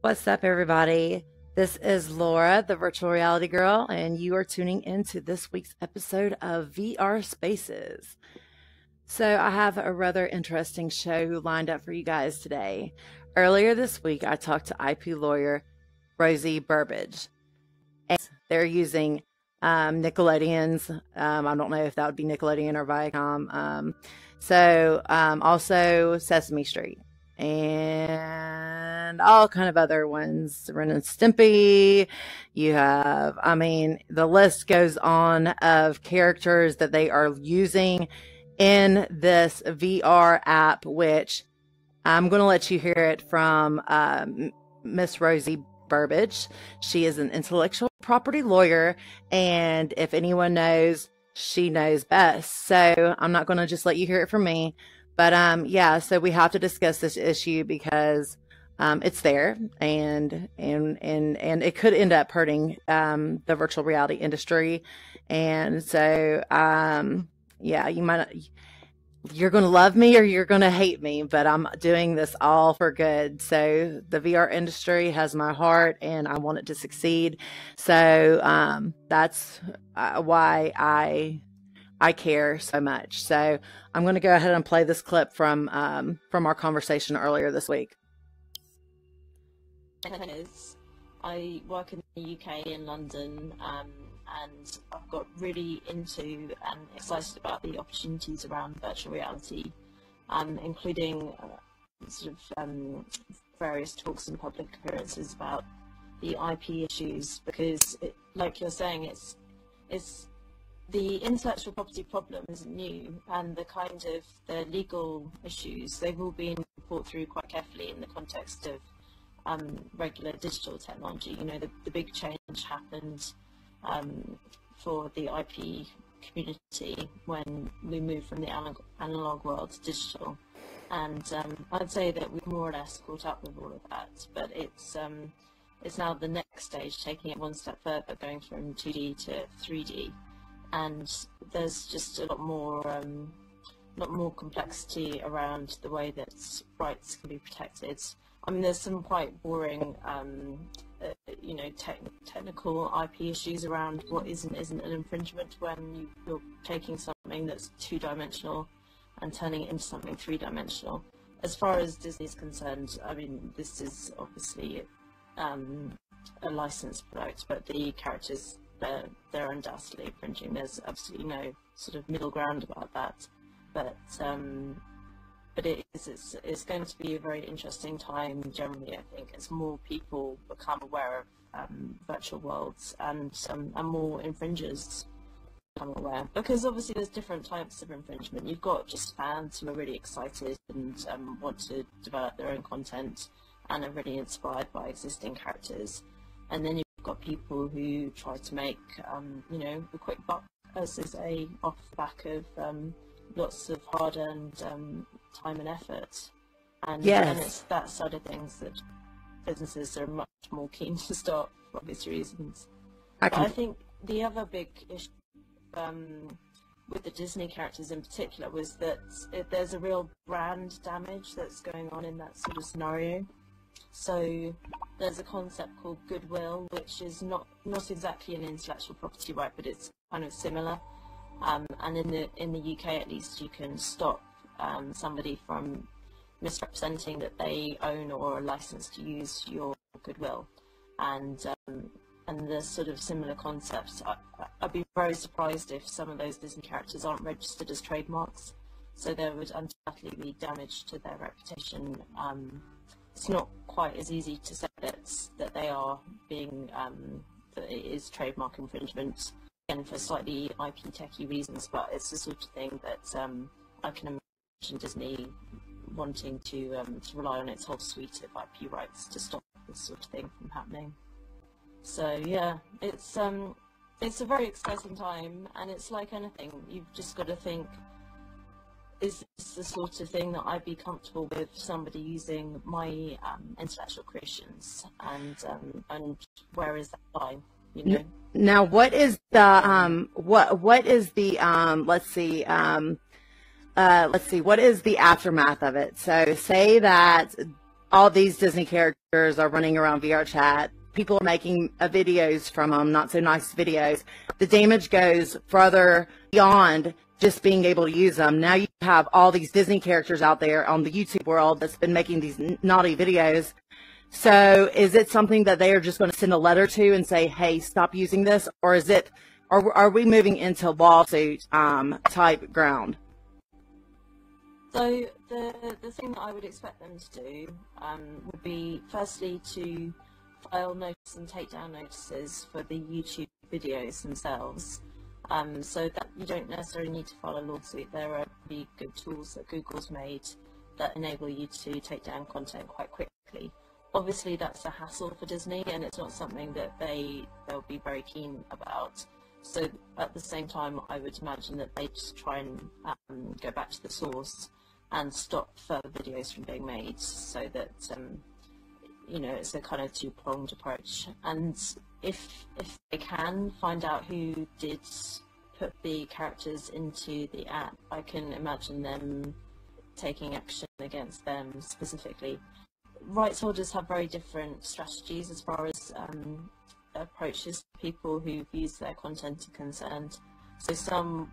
What's up, everybody? This is Laura, the virtual reality girl, and you are tuning into this week's episode of VR Spaces. So I have a rather interesting show lined up for you guys today. Earlier this week, I talked to IP lawyer Rosie Burbidge, and they're using Nickelodeon's, I don't know if that would be Nickelodeon or Viacom, also Sesame Street, and all kind of other ones, Ren and Stimpy. You have, the list goes on of characters that they are using in this VR app, which I'm going to let you hear it from Miss Rosie Burbidge. She is an intellectual property lawyer, and if anyone knows, she knows best. So I'm not going to just let you hear it from me. But yeah, so we have to discuss this issue because it's there, and it could end up hurting the virtual reality industry. And so yeah, you're going to love me or you're going to hate me, but I'm doing this all for good. So the VR industry has my heart and I want it to succeed. So that's why I care so much. So I'm going to go ahead and play this clip from our conversation earlier this week. I work in the UK in London, and I've got really into and excited about the opportunities around virtual reality, including various talks and public appearances about the IP issues, because like you're saying, it's the intellectual property problem isn't new, and the legal issues, they've all been thought through quite carefully in the context of regular digital technology. You know, the big change happened for the IP community when we moved from the analog world to digital, and I'd say that we've more or less caught up with all of that, but it's now the next stage, taking it one step further, going from 2D to 3D, and there's just a lot more complexity around the way that rights can be protected. I mean, there's some quite boring technical IP issues around what isn't an infringement when you're taking something that's two-dimensional and turning it into something three-dimensional. As far as Disney's concerned, I mean, this is obviously a licensed product, but the characters, they're undoubtedly infringing. There's absolutely no sort of middle ground about that. But it's going to be a very interesting time generally, I think, as more people become aware of virtual worlds and more infringers become aware. Because obviously there's different types of infringement. You've got just fans who are really excited and want to develop their own content and are really inspired by existing characters. And then you've got people who try to make a quick buck, as they say, off the back of lots of hard-earned time and effort, and Yes. it's that side of things that businesses are much more keen to stop for obvious reasons. I think the other big issue with the Disney characters in particular was that there's a real brand damage that's going on in that sort of scenario. So there's a concept called goodwill, which is not exactly an intellectual property right, but it's kind of similar. And in the UK at least, you can stop somebody from misrepresenting that they own or are licensed to use your goodwill, and there's sort of similar concepts. I'd be very surprised if some of those Disney characters aren't registered as trademarks, so there would undoubtedly be damage to their reputation. It's not quite as easy to say that they are being that it is trademark infringement, again for slightly IP techy reasons, but it's the sort of thing that I can imagine Disney wanting to rely on its whole suite of IP rights to stop this sort of thing from happening. So yeah, it's a very exciting time, and it's like anything, you've just got to think, is this the sort of thing that I'd be comfortable with somebody using my intellectual creations, and where is that line? You know? Now, what is the what is the let's see, what is the aftermath of it? So say that all these Disney characters are running around VRChat. People are making videos from them, not so nice videos. The damage goes further beyond just being able to use them. Now you have all these Disney characters out there on the YouTube world that's been making these naughty videos. So is it something that they are just going to send a letter to and say, hey, stop using this? Or is it, are we moving into lawsuit type ground? So the thing that I would expect them to do would be firstly to file notice and take down notices for the YouTube videos themselves, so that you don't necessarily need to file a lawsuit. There are pretty good tools that Google's made that enable you to take down content quite quickly. Obviously that's a hassle for Disney, and it's not something that they'll be very keen about. So at the same time, I would imagine that they just try and go back to the source and stop further videos from being made, so that you know, it's a kind of two-pronged approach. And if they can find out who did put the characters into the app, I can imagine them taking action against them specifically. Rights holders have very different strategies as far as approaches to people who've used their content are concerned. So some,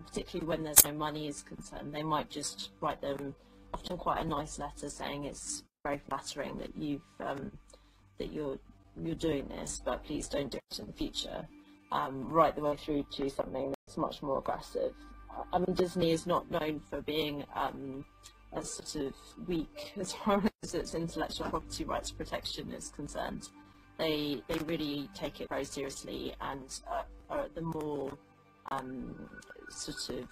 particularly when there's no money is concerned, they might just write them often quite a nice letter saying it's very flattering that you're doing this, but please don't do it in the future. Right the way through to something that's much more aggressive. I mean, Disney is not known for being as sort of weak as far as its intellectual property rights protection is concerned. They really take it very seriously and are at the more sort of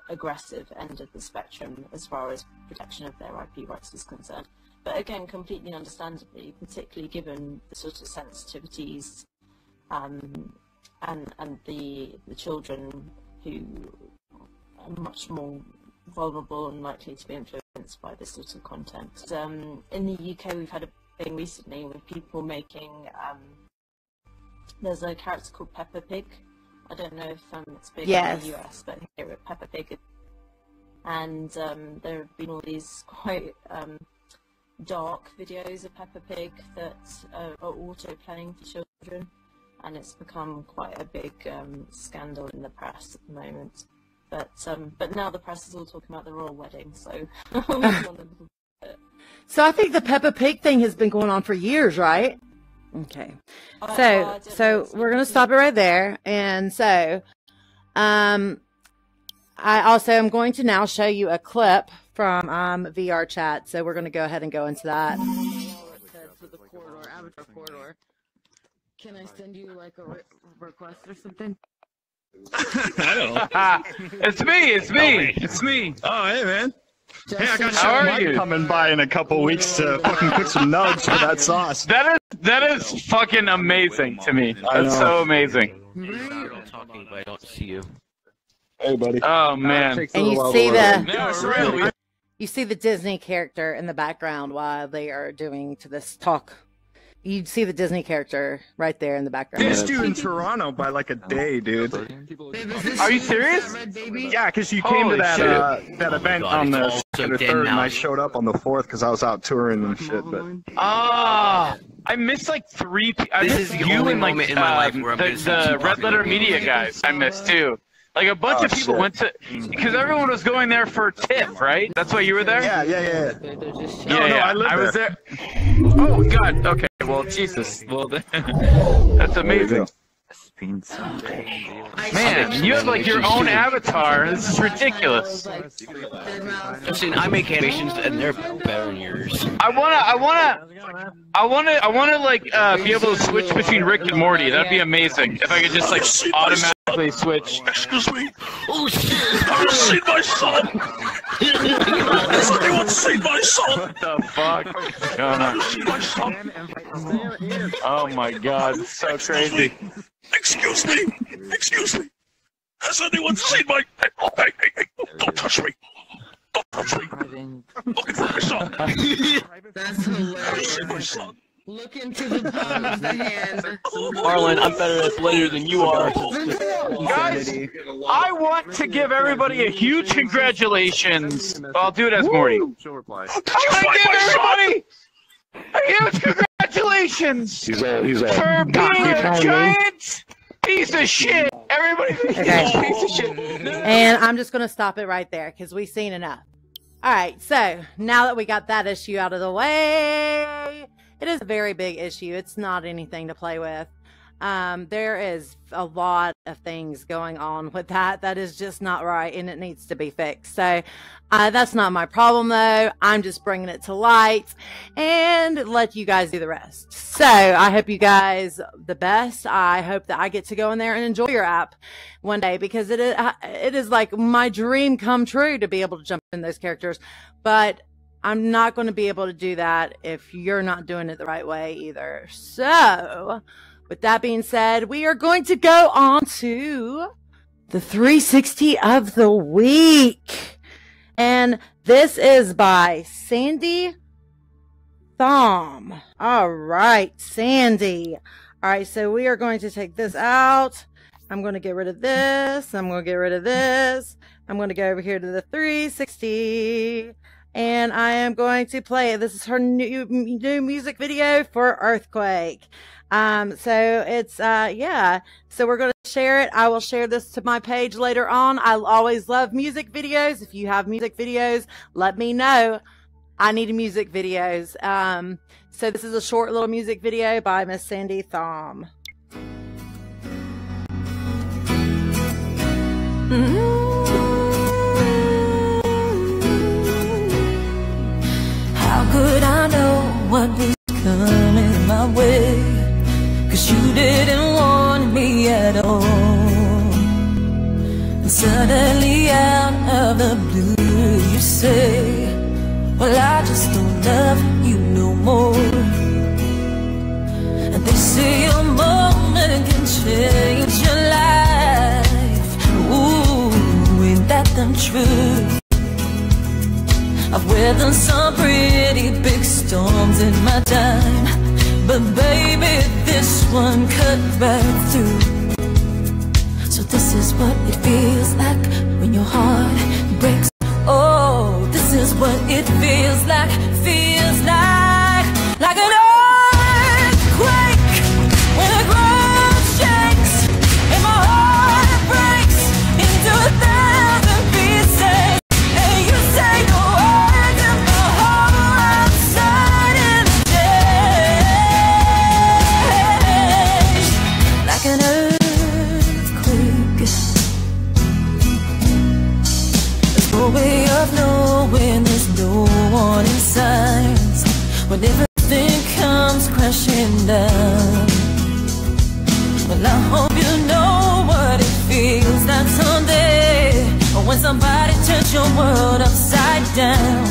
aggressive end of the spectrum as far as protection of their IP rights is concerned. But again, completely understandably, particularly given the sort of sensitivities and the children who are much more vulnerable and likely to be influenced by this sort of content. In the UK, we've had a thing recently with people making, there's a character called Peppa Pig. I don't know if it's big in the US, but here at Peppa Pig. And there have been all these quite dark videos of Peppa Pig that are auto-playing for children, and it's become quite a big scandal in the press at the moment. But now the press is all talking about the royal wedding, so So I think the Peppa Pig thing has been going on for years, right? Okay. So we're going to stop it right there. And so I also am going to now show you a clip from VRChat. So we're going to go ahead and go into that. To the corridor, Avatar corridor. Can I send you like a request or something? I don't know. It's me. Oh, hey, man. Hey, I got Sean coming by in a couple weeks to fucking put some nugs for that sauce. That is fucking amazing to me. That's so amazing. You're talking, but I don't see you. Hey, buddy. Oh man. And you see the Disney character in the background while they are doing to this talk. You'd see the Disney character right there in the background. Missed you in Toronto by like a day, dude. Are you serious? Yeah, because you came to that that event on the 2nd or 3rd, and I showed up on the 4th because I was out touring and shit. But I missed like 3. I missed you and like the Red Letter Media guys. I missed too. Like a bunch of people went to, because everyone was going there for TIFF, right? That's why you were there? Yeah. I was there. Oh God. Okay. Well, Jesus. Well, that's amazing. Man, you have like your own avatar. This is ridiculous. Listen, I make animations and they're better than yours. I wanna like be able to switch between Rick and Morty. That'd be amazing. If I could just like automatically switch. Excuse me. Oh shit! I've seen my son. Somebody wants to see my son. What the fuck? Oh my God! It's so crazy. Excuse me. Has anyone seen my? Hey! Don't touch me. Don't touch me. Looking for my son. That's hilarious. Look into the palm of the hand. Marlon, I'm better at Blender than you are. Guys, I want to give everybody a huge congratulations. I'll do it as Morty. I want to give everybody huge congratulations He's for being a giant piece of shit. Everybody's a piece of shit. And I'm just going to stop it right there because we've seen enough. All right, so now that we got that issue out of the way, it is a very big issue. It's not anything to play with. There is a lot of things going on with that is just not right, and it needs to be fixed. So that's not my problem, though. I'm just bringing it to light and let you guys do the rest. So I hope you guys the best. I hope that I get to go in there and enjoy your app one day, because it is like my dream come true to be able to jump in those characters. But I'm not going to be able to do that if you're not doing it the right way either. So with that being said, we are going to go on to the 360 of the week. And this is by Sandy Thom. All right, Sandy. All right, so we are going to take this out. I'm going to get rid of this. I'm going to get rid of this. I'm going to go over here to the 360. And I am going to play it. This is her new music video for Earthquake. So it's, yeah, so we're going to share it. I will share this to my page later on. I always love music videos. If you have music videos, let me know. I need music videos. So this is a short little music video by Miss Sandy Thom. How could I know what was coming my way? 'Cause you didn't want me at all. And suddenly out of the blue you say, well, I just don't love you no more. And they say a moment can change your life. Ooh, ain't that the truth? I've weathered some pretty big storms in my time, but baby, this one cut right through. So this is what it feels like when your heart breaks. Oh, this is what it feels like an earthquake when the ground shakes and my heart breaks into 1,000 pieces. And you say the words and my whole outside in the days like an earthquake. There's no way of knowing, there's no warning signs when everything comes crashing down. Well, I hope you know what it feels like someday, or when somebody turns your world upside down.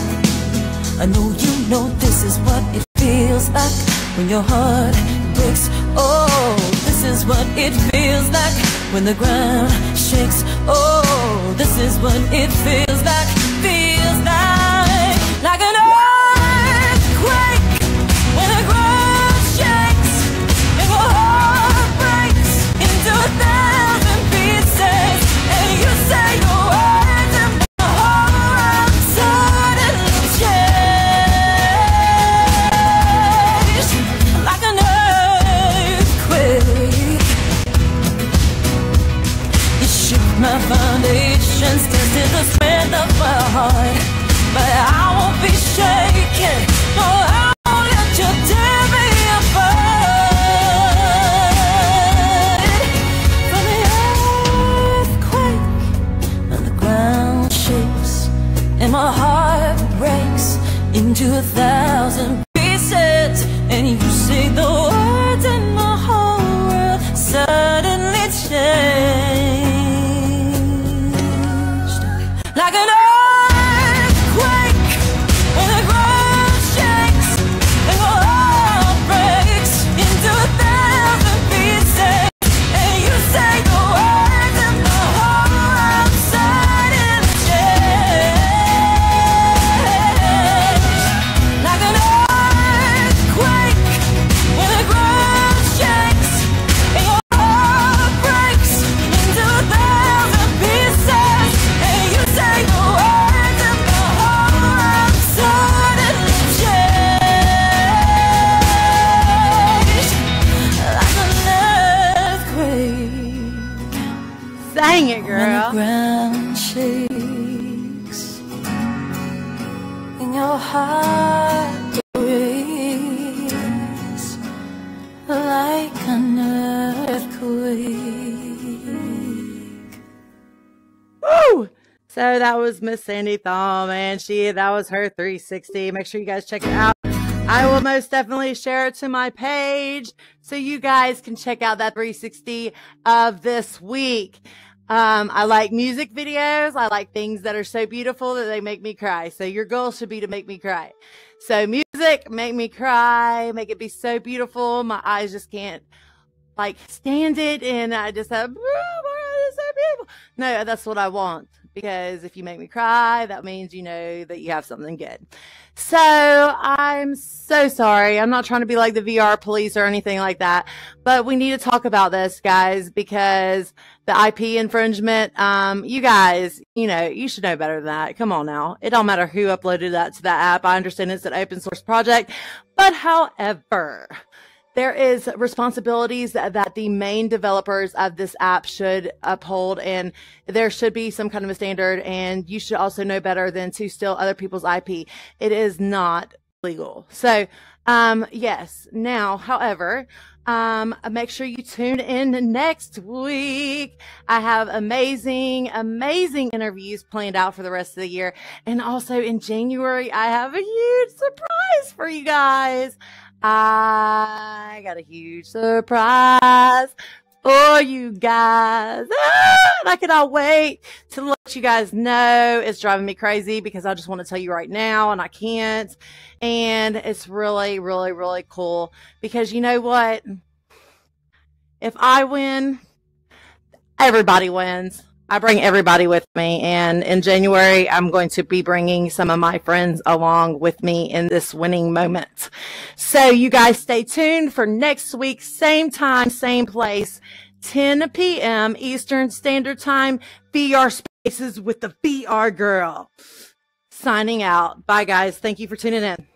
I know you know this is what it feels like when your heart breaks. Oh, this is what it feels like when the ground shakes. Oh, this is what it feels like an earthquake when the ground shakes and your heart breaks into 1,000 pieces. And you say your words and my whole world suddenly change like an earthquake. You shook my foundations, tested the strength of my So that was Miss Sandy Thumb, and that was her 360. Make sure you guys check it out. I will most definitely share it to my page so you guys can check out that 360 of this week. I like music videos. I like things that are so beautiful that they make me cry. So your goal should be to make me cry. So music, make me cry, make it be so beautiful. My eyes just can't like stand it. And I just have, oh, it's so beautiful. No, that's what I want. Because if you make me cry, that means you know that you have something good. So I'm so sorry. I'm not trying to be like the VR police or anything like that, but we need to talk about this, guys, because the IP infringement, you guys, you know, you should know better than that. Come on now. It don't matter who uploaded that to that app. I understand it's an open source project, but however, there is responsibilities that the main developers of this app should uphold, and there should be some kind of a standard, and you should also know better than to steal other people's IP. It is not legal. So, yes. Now, however, make sure you tune in next week. I have amazing interviews planned out for the rest of the year. And also in January, I have a huge surprise for you guys. I got a huge surprise for you guys. And I cannot wait to let you guys know. It's driving me crazy because I just want to tell you right now and I can't. And it's really, really, really cool because you know what? If I win, everybody wins. I bring everybody with me, and in January, I'm going to be bringing some of my friends along with me in this winning moment. So you guys stay tuned for next week, same time, same place, 10 p.m. Eastern Standard Time, VR Spaces with the VR Girl. Signing out. Bye, guys. Thank you for tuning in.